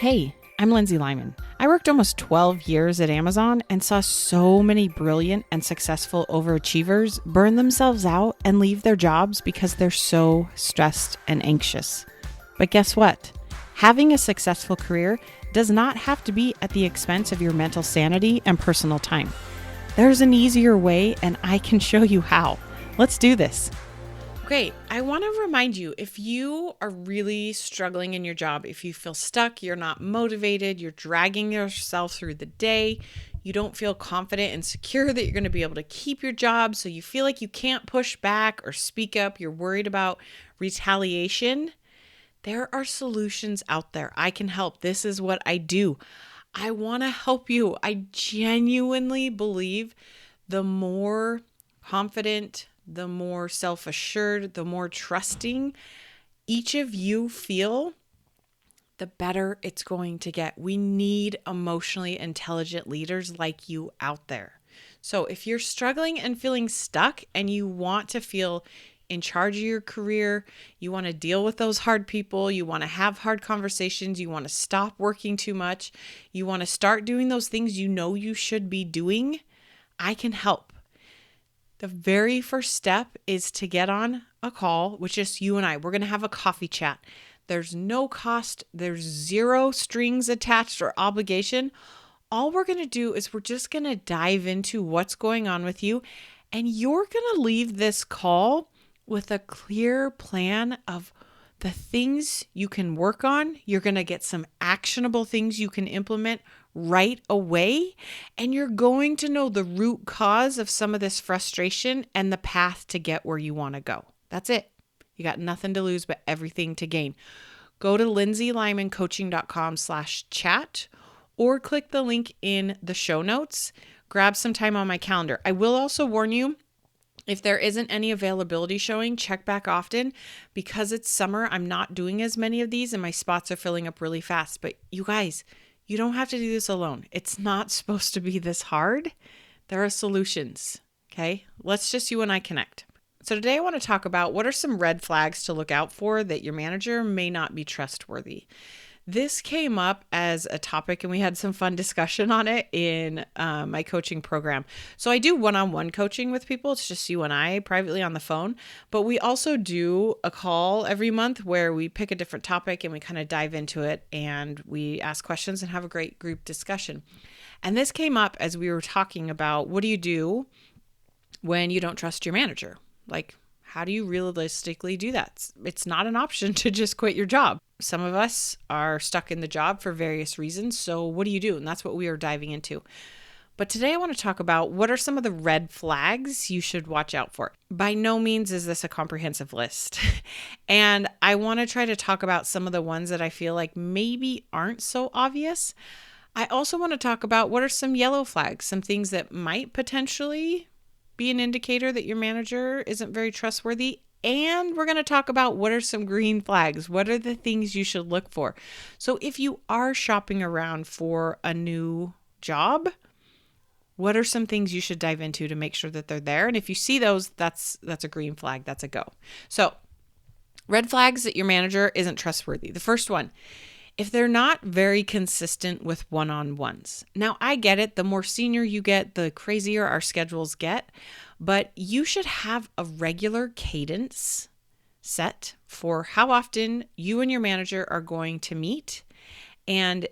Hey, I'm Lindsay Lyman. I worked almost 12 years at Amazon and saw so many brilliant and successful overachievers burn themselves out and leave their jobs because they're so stressed and anxious. But guess what? Having a successful career does not have to be at the expense of your mental sanity and personal time. There's an easier way, and I can show you how. Let's do this. Okay, I want to remind you, if you are really struggling in your job, if you feel stuck, you're not motivated, you're dragging yourself through the day, you don't feel confident and secure that you're going to be able to keep your job, so you feel like you can't push back or speak up, you're worried about retaliation, there are solutions out there. I can help. This is what I do. I want to help you. I genuinely believe the more confident, the more self-assured, the more trusting each of you feel, the better it's going to get. We need emotionally intelligent leaders like you out there. So if you're struggling and feeling stuck and you want to feel in charge of your career, you want to deal with those hard people, you want to have hard conversations, you want to stop working too much, you want to start doing those things you know you should be doing, I can help. The very first step is to get on a call with just you and I. We're going to have a coffee chat. There's no cost. There's zero strings attached or obligation. All we're going to do is we're just going to dive into what's going on with you. And you're going to leave this call with a clear plan of the things you can work on. You're going to get some actionable things you can implement right away, and you're going to know the root cause of some of this frustration and the path to get where you want to go. That's it. You got nothing to lose but everything to gain. Go to lindsaylymancoaching.com/chat or click the link in the show notes. Grab some time on my calendar. I will also warn you, if there isn't any availability showing, check back often. Because it's summer, I'm not doing as many of these and my spots are filling up really fast. But you guys, you don't have to do this alone. It's not supposed to be this hard. There are solutions, okay? Let's just you and I connect. So today I want to talk about what are some red flags to look out for that your manager may not be trustworthy. This came up as a topic and we had some fun discussion on it in my coaching program. So I do one-on-one coaching with people. It's just you and I privately on the phone, but we also do a call every month where we pick a different topic and we kind of dive into it and we ask questions and have a great group discussion. And this came up as we were talking about, what do you do when you don't trust your manager? Like, how do you realistically do that? It's not an option to just quit your job. Some of us are stuck in the job for various reasons. So what do you do? And that's what we are diving into. But today I want to talk about what are some of the red flags you should watch out for. By no means is this a comprehensive list. And I want to try to talk about some of the ones that I feel like maybe aren't so obvious. I also want to talk about what are some yellow flags, some things that might potentially be an indicator that your manager isn't very trustworthy. And we're going to talk about what are some green flags. What are the things you should look for? So if you are shopping around for a new job, what are some things you should dive into to make sure that they're there? And if you see those, that's a green flag. That's a go. So red flags that your manager isn't trustworthy. The first one, if they're not very consistent with one-on-ones. Now, I get it. The more senior you get, the crazier our schedules get. But you should have a regular cadence set for how often you and your manager are going to meet. And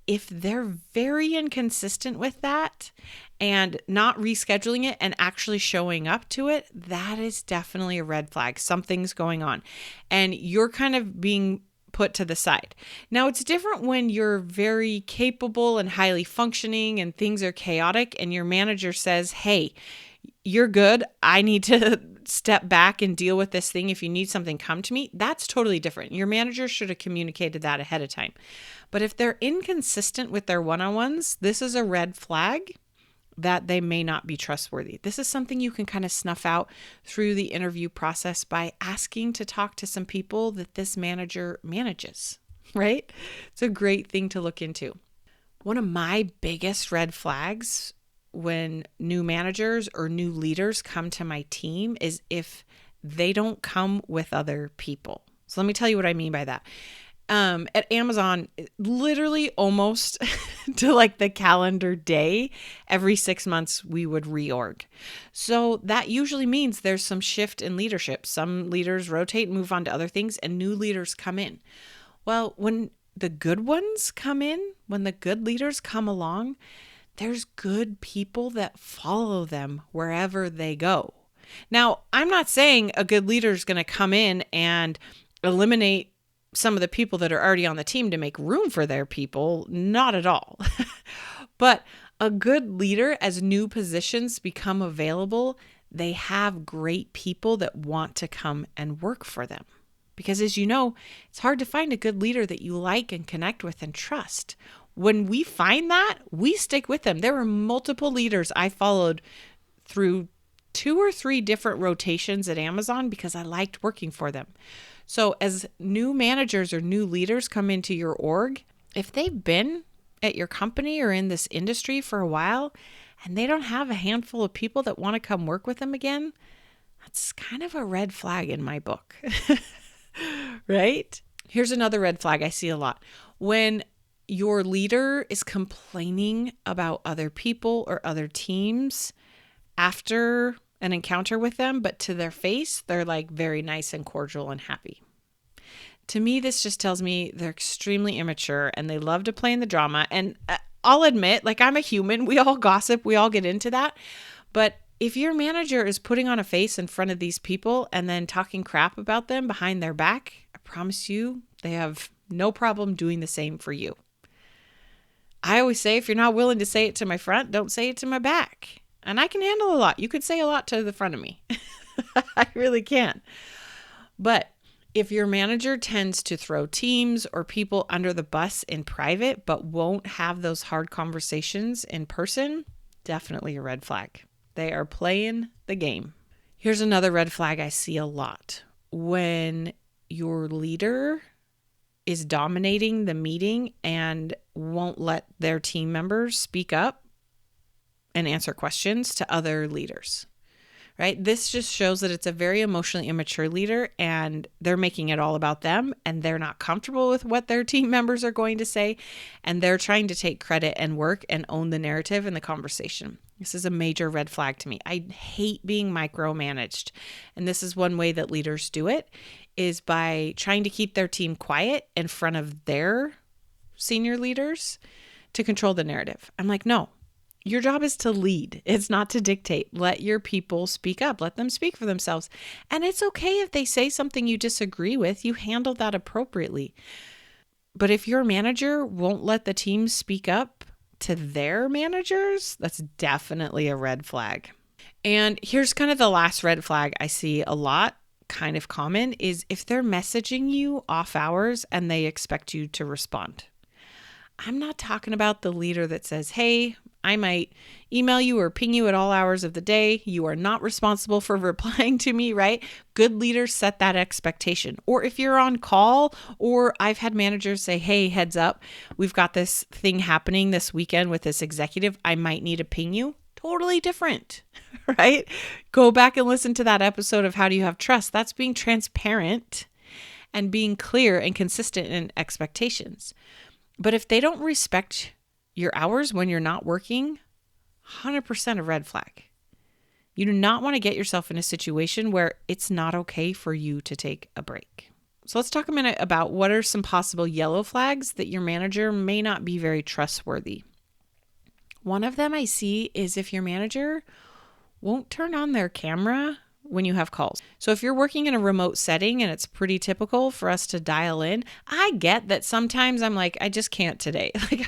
if they're very inconsistent with that and not rescheduling it and actually showing up to it, that is definitely a red flag. Something's going on. And you're kind of being put to the side. Now, it's different when you're very capable and highly functioning and things are chaotic and your manager says, hey, you're good. I need to step back and deal with this thing. If you need something, come to me. That's totally different. Your manager should have communicated that ahead of time. But if they're inconsistent with their one-on-ones, this is a red flag that they may not be trustworthy. This is something you can kind of snuff out through the interview process by asking to talk to some people that this manager manages, right? It's a great thing to look into. One of my biggest red flags when new managers or new leaders come to my team is if they don't come with other people. So let me tell you what I mean by that. At Amazon, literally almost to like the calendar day, every 6 months we would reorg. So that usually means there's some shift in leadership. Some leaders rotate and move on to other things, and new leaders come in. Well, when the good ones come in, when the good leaders come along, there's good people that follow them wherever they go. Now, I'm not saying a good leader is going to come in and eliminate some of the people that are already on the team to make room for their people. Not at all. But a good leader, as new positions become available, they have great people that want to come and work for them. Because as you know, it's hard to find a good leader that you like and connect with and trust. When we find that, we stick with them. There were multiple leaders I followed through 2 or 3 different rotations at Amazon because I liked working for them. So as new managers or new leaders come into your org, if they've been at your company or in this industry for a while and they don't have a handful of people that want to come work with them again, that's kind of a red flag in my book, right? Here's another red flag I see a lot. When your leader is complaining about other people or other teams after an encounter with them, but to their face, they're like very nice and cordial and happy. To me, this just tells me they're extremely immature and they love to play in the drama. And I'll admit, like, I'm a human. We all gossip. We all get into that. But if your manager is putting on a face in front of these people and then talking crap about them behind their back, I promise you, they have no problem doing the same for you. I always say, if you're not willing to say it to my front, don't say it to my back. And I can handle a lot. You could say a lot to the front of me. I really can. But if your manager tends to throw teams or people under the bus in private, but won't have those hard conversations in person, definitely a red flag. They are playing the game. Here's another red flag I see a lot. When your leader is dominating the meeting and won't let their team members speak up and answer questions to other leaders, right? This just shows that it's a very emotionally immature leader and they're making it all about them and they're not comfortable with what their team members are going to say and they're trying to take credit and work and own the narrative in the conversation. This is a major red flag to me. I hate being micromanaged. And this is one way that leaders do it, is by trying to keep their team quiet in front of their senior leaders to control the narrative. I'm like, no. Your job is to lead. It's not to dictate. Let your people speak up. Let them speak for themselves. And it's okay if they say something you disagree with. You handle that appropriately. But if your manager won't let the team speak up to their managers, that's definitely a red flag. And here's kind of the last red flag I see a lot, kind of common, is if they're messaging you off hours and they expect you to respond. I'm not talking about the leader that says, hey, I might email you or ping you at all hours of the day. You are not responsible for replying to me, right? Good leaders set that expectation. Or if you're on call, or I've had managers say, hey, heads up, we've got this thing happening this weekend with this executive. I might need to ping you. Totally different, right? Go back and listen to that episode of How Do You Have Trust? That's being transparent and being clear and consistent in expectations. But if they don't respect your hours when you're not working, 100% a red flag. You do not want to get yourself in a situation where it's not okay for you to take a break. So let's talk a minute about what are some possible yellow flags that your manager may not be very trustworthy. One of them I see is if your manager won't turn on their camera when you have calls. So if you're working in a remote setting and it's pretty typical for us to dial in, I get that sometimes I'm like, I just can't today. Like,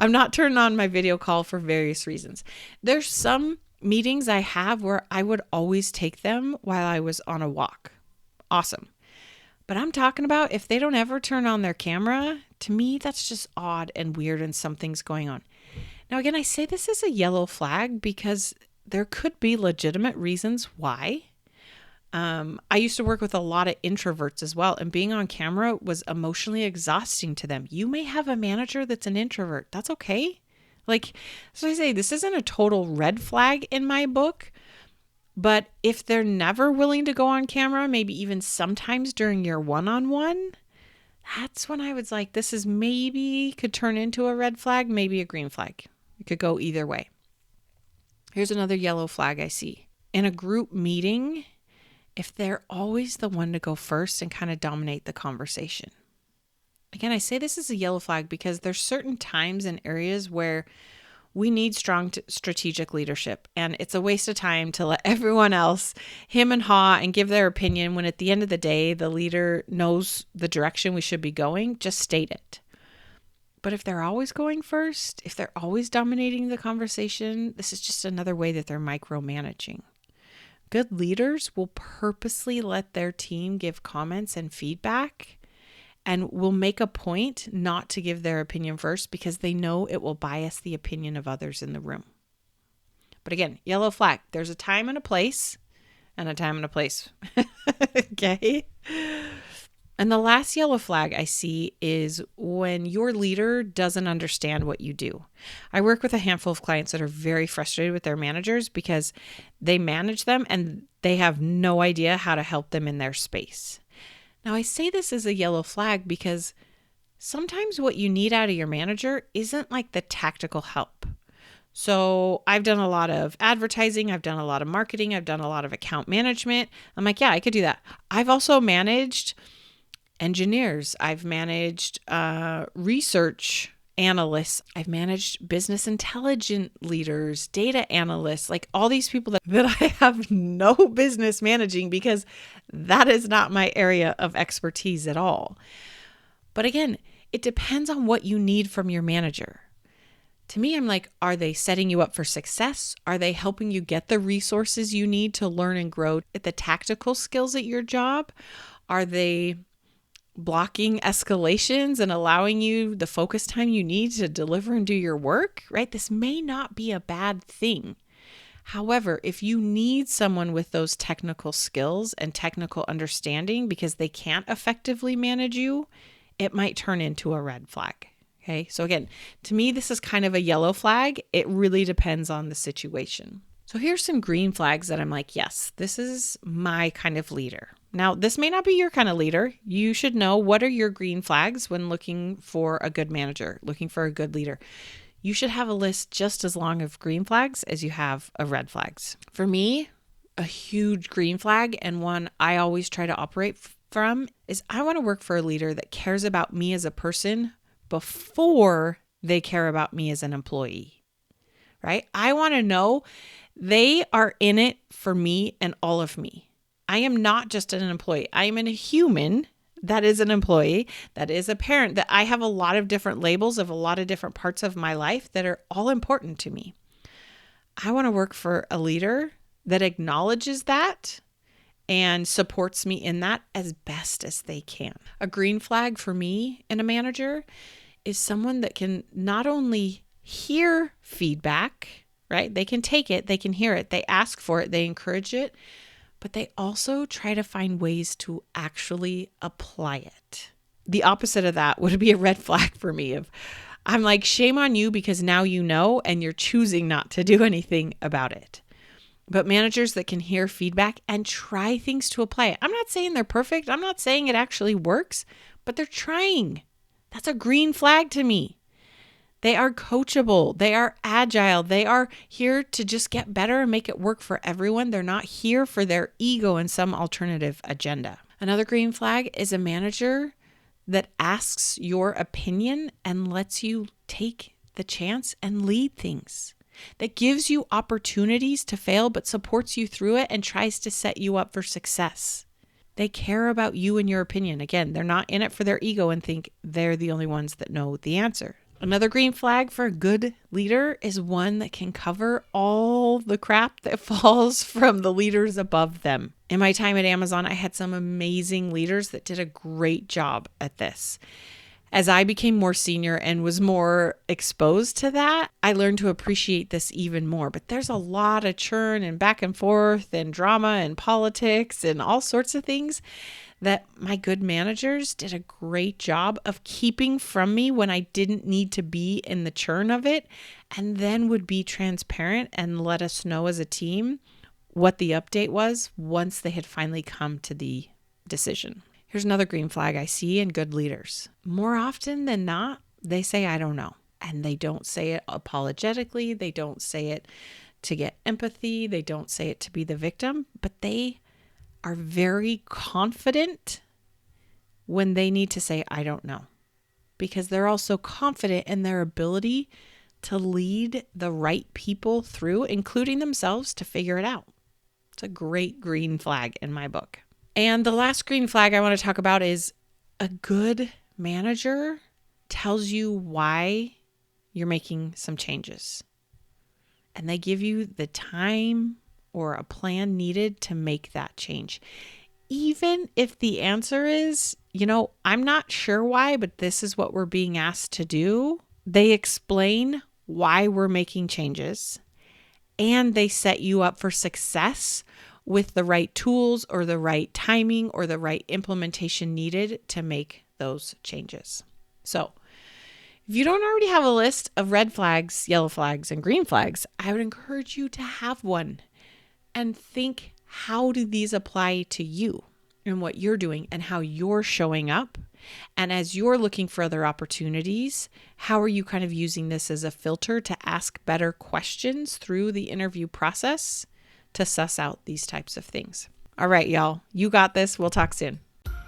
I'm not turning on my video call for various reasons. There's some meetings I have where I would always take them while I was on a walk. Awesome. But I'm talking about if they don't ever turn on their camera, to me, that's just odd and weird and something's going on. Now, again, I say this is a yellow flag because there could be legitimate reasons why. I used to work with a lot of introverts as well, and being on camera was emotionally exhausting to them. You may have a manager that's an introvert. That's okay. Like, so I say, this isn't a total red flag in my book, but if they're never willing to go on camera, maybe even sometimes during your one-on-one, that's when I was like, this is maybe could turn into a red flag, maybe a green flag. It could go either way. Here's another yellow flag I see. In a group meeting, if they're always the one to go first and kind of dominate the conversation. Again, I say this is a yellow flag because there's certain times and areas where we need strong strategic leadership, and it's a waste of time to let everyone else him and haw and give their opinion when at the end of the day, the leader knows the direction we should be going. Just state it. But if they're always going first, if they're always dominating the conversation, this is just another way that they're micromanaging. Good leaders will purposely let their team give comments and feedback and will make a point not to give their opinion first because they know it will bias the opinion of others in the room. But again, yellow flag. There's a time and a place, and a time and a place. Okay? And the last yellow flag I see is when your leader doesn't understand what you do. I work with a handful of clients that are very frustrated with their managers because they manage them and they have no idea how to help them in their space. Now, I say this as a yellow flag because sometimes what you need out of your manager isn't like the tactical help. So I've done a lot of advertising. I've done a lot of marketing. I've done a lot of account management. I'm like, yeah, I could do that. I've also managed engineers. I've managed research analysts. I've managed business intelligence leaders, data analysts, like all these people that I have no business managing because that is not my area of expertise at all. But again, it depends on what you need from your manager. To me, I'm like, are they setting you up for success? Are they helping you get the resources you need to learn and grow at the tactical skills at your job? Are they blocking escalations and allowing you the focus time you need to deliver and do your work, right? This may not be a bad thing. However, if you need someone with those technical skills and technical understanding because they can't effectively manage you, it might turn into a red flag. Okay. So again, to me, this is kind of a yellow flag. It really depends on the situation. So here's some green flags that I'm like, yes, this is my kind of leader. Now, this may not be your kind of leader. You should know what are your green flags when looking for a good manager, looking for a good leader. You should have a list just as long of green flags as you have of red flags. For me, a huge green flag and one I always try to operate from is I want to work for a leader that cares about me as a person before they care about me as an employee, right? I want to know they are in it for me and all of me. I am not just an employee. I am a human that is an employee, that is a parent, that I have a lot of different labels of a lot of different parts of my life that are all important to me. I want to work for a leader that acknowledges that and supports me in that as best as they can. A green flag for me in a manager is someone that can not only hear feedback, right? They can take it, they can hear it, they ask for it, they encourage it, but they also try to find ways to actually apply it. The opposite of that would be a red flag for me. I'm like, shame on you because now you know and you're choosing not to do anything about it. But managers that can hear feedback and try things to apply it. I'm not saying they're perfect. I'm not saying it actually works, but they're trying. That's a green flag to me. They are coachable. They are agile. They are here to just get better and make it work for everyone. They're not here for their ego and some alternative agenda. Another green flag is a manager that asks your opinion and lets you take the chance and lead things. That gives you opportunities to fail, but supports you through it and tries to set you up for success. They care about you and your opinion. Again, they're not in it for their ego and think they're the only ones that know the answer. Another green flag for a good leader is one that can cover all the crap that falls from the leaders above them. In my time at Amazon, I had some amazing leaders that did a great job at this. As I became more senior and was more exposed to that, I learned to appreciate this even more. But there's a lot of churn and back and forth and drama and politics and all sorts of things that my good managers did a great job of keeping from me when I didn't need to be in the churn of it, and then would be transparent and let us know as a team what the update was once they had finally come to the decision. Here's another green flag I see in good leaders. More often than not, they say, I don't know. And they don't say it apologetically. They don't say it to get empathy. They don't say it to be the victim, but they are very confident when they need to say, I don't know, because they're also confident in their ability to lead the right people through, including themselves, to figure it out. It's a great green flag in my book. And the last green flag I want to talk about is a good manager tells you why you're making some changes. And they give you the time or a plan needed to make that change. Even if the answer is, I'm not sure why, but this is what we're being asked to do. They explain why we're making changes, and they set you up for success with the right tools or the right timing or the right implementation needed to make those changes. So if you don't already have a list of red flags, yellow flags, and green flags, I would encourage you to have one and think, how do these apply to you and what you're doing and how you're showing up? And as you're looking for other opportunities, how are you kind of using this as a filter to ask better questions through the interview process to suss out these types of things? All right, y'all, you got this. We'll talk soon.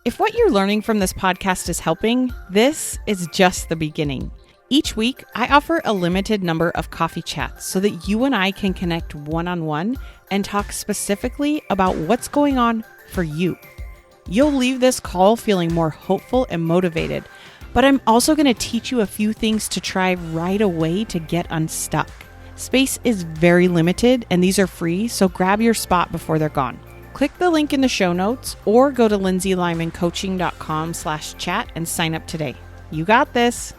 If what you're learning from this podcast is helping, this is just the beginning. Each week, I offer a limited number of coffee chats so that you and I can connect one-on-one and talk specifically about what's going on for you. You'll leave this call feeling more hopeful and motivated, but I'm also going to teach you a few things to try right away to get unstuck. Space is very limited and these are free, so grab your spot before they're gone. Click the link in the show notes or go to lindsaylymancoaching.com/chat and sign up today. You got this.